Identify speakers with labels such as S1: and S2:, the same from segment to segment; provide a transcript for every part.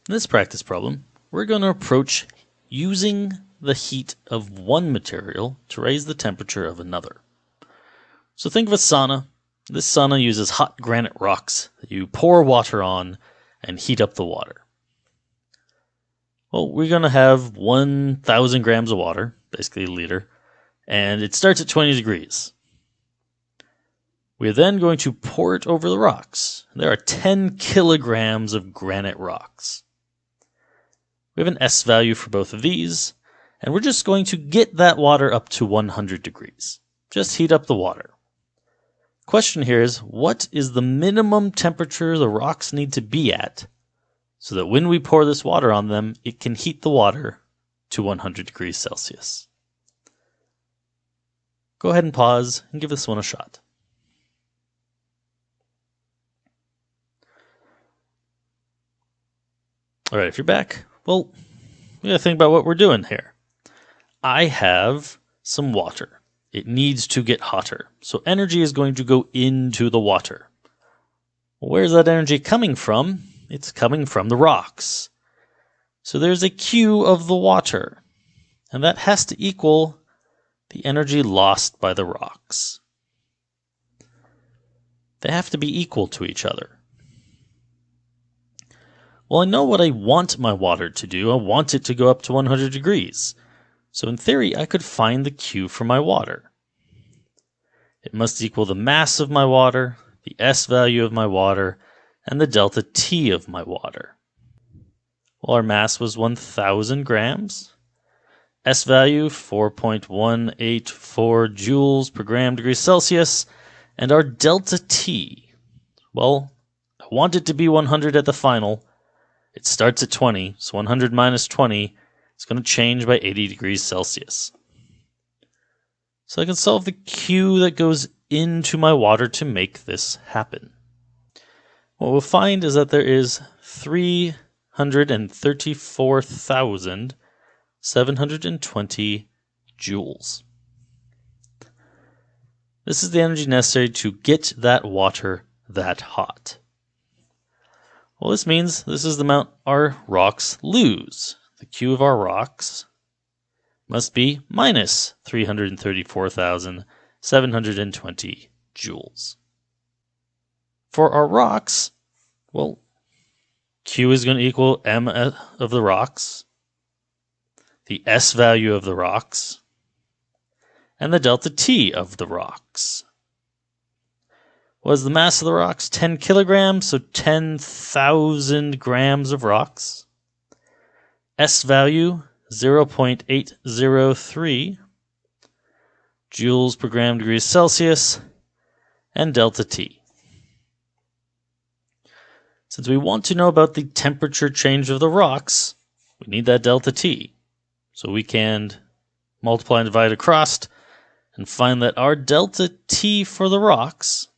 S1: In this practice problem, we're going to approach using the heat of one material to raise the temperature of another. So think of a sauna. This sauna uses hot granite rocks that you pour water on and heat up the water. Well, we're going to have 1,000 grams of water, basically a liter, and it starts at 20 degrees. We're then going to pour it over the rocks. There are 10 kilograms of granite rocks. We have an S value for both of these, and we're just going to get that water up to 100 degrees. Just heat up the water. Question here is, what is the minimum temperature the rocks need to be at so that when we pour this water on them, it can heat the water to 100 degrees Celsius? Go ahead and pause and give this one a shot. All right, if you're back, well, we gotta think about what we're doing here. I have some water. It needs to get hotter. So energy is going to go into the water. Well, where's that energy coming from? It's coming from the rocks. So there's a Q of the water, and that has to equal the energy lost by the rocks. They have to be equal to each other. Well, I know what I want my water to do. I want it to go up to 100 degrees. So in theory, I could find the Q for my water. It must equal the mass of my water, the S value of my water, and the delta T of my water. Well, our mass was 1,000 grams. S value, 4.184 joules per gram degree Celsius. And our delta T, well, I want it to be 100 at the final. It starts at 20, so 100 minus 20 is going to change by 80 degrees Celsius. So I can solve the Q that goes into my water to make this happen. What we'll find is that there is 334,720 joules. This is the energy necessary to get that water that hot. Well, this means this is the amount our rocks lose. The Q of our rocks must be minus 334,720 joules. For our rocks, well, Q is going to equal M of the rocks, the S value of the rocks, and the delta T of the rocks. Was the mass of the rocks 10 kilograms, so 10,000 grams of rocks. S value 0.803 joules per gram degrees Celsius, and delta T. Since we want to know about the temperature change of the rocks, we need that delta T. So we can multiply and divide across and find that our delta T for the rocks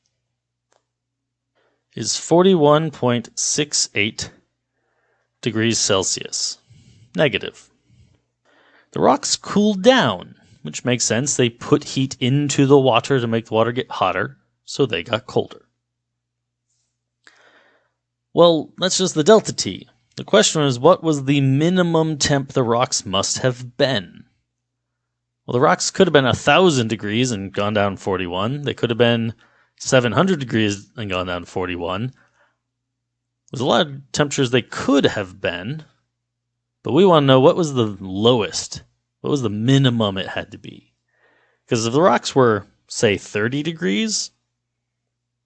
S1: is 41.68 degrees Celsius. Negative. The rocks cool down, which makes sense. They put heat into the water to make the water get hotter, so they got colder. Well, that's just the delta T. The question is, what was the minimum temp the rocks must have been? Well, the rocks could have been 1,000 degrees and gone down 41. They could have been 700 degrees and gone down 41. There's a lot of temperatures they could have been, but we want to know what was the lowest, what was the minimum it had to be. Because if the rocks were, say, 30 degrees,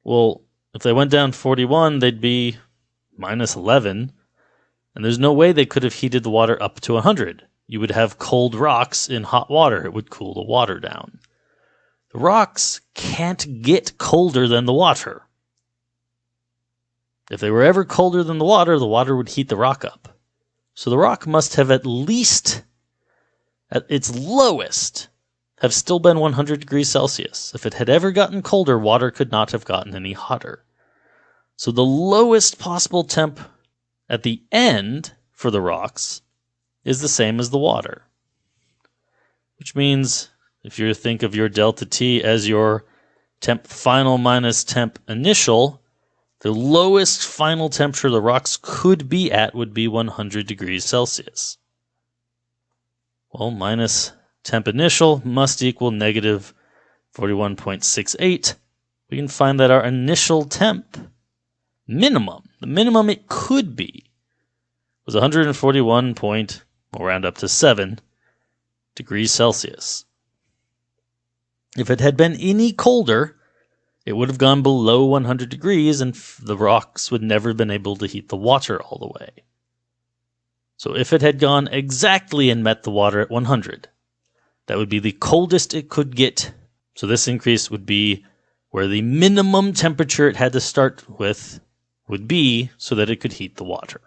S1: well, if they went down 41, they'd be minus 11, and there's no way they could have heated the water up to 100. You would have cold rocks in hot water. It would cool the water down. The rocks can't get colder than the water. If they were ever colder than the water would heat the rock up. So the rock must have at least, at its lowest, have still been 100 degrees Celsius. If it had ever gotten colder, water could not have gotten any hotter. So the lowest possible temp at the end for the rocks is the same as the water. Which means if you think of your delta T as your temp final minus temp initial, The lowest final temperature the rocks could be at would be 100 degrees Celsius. Well, minus temp initial must equal negative 41.68. We can find that our initial temp minimum, the minimum it could be, was 141 point, we'll round up to 7 degrees Celsius. If it had been any colder, it would have gone below 100 degrees and the rocks would never have been able to heat the water all the way. So if it had gone exactly and met the water at 100, that would be the coldest it could get. So this increase would be where the minimum temperature it had to start with would be so that it could heat the water.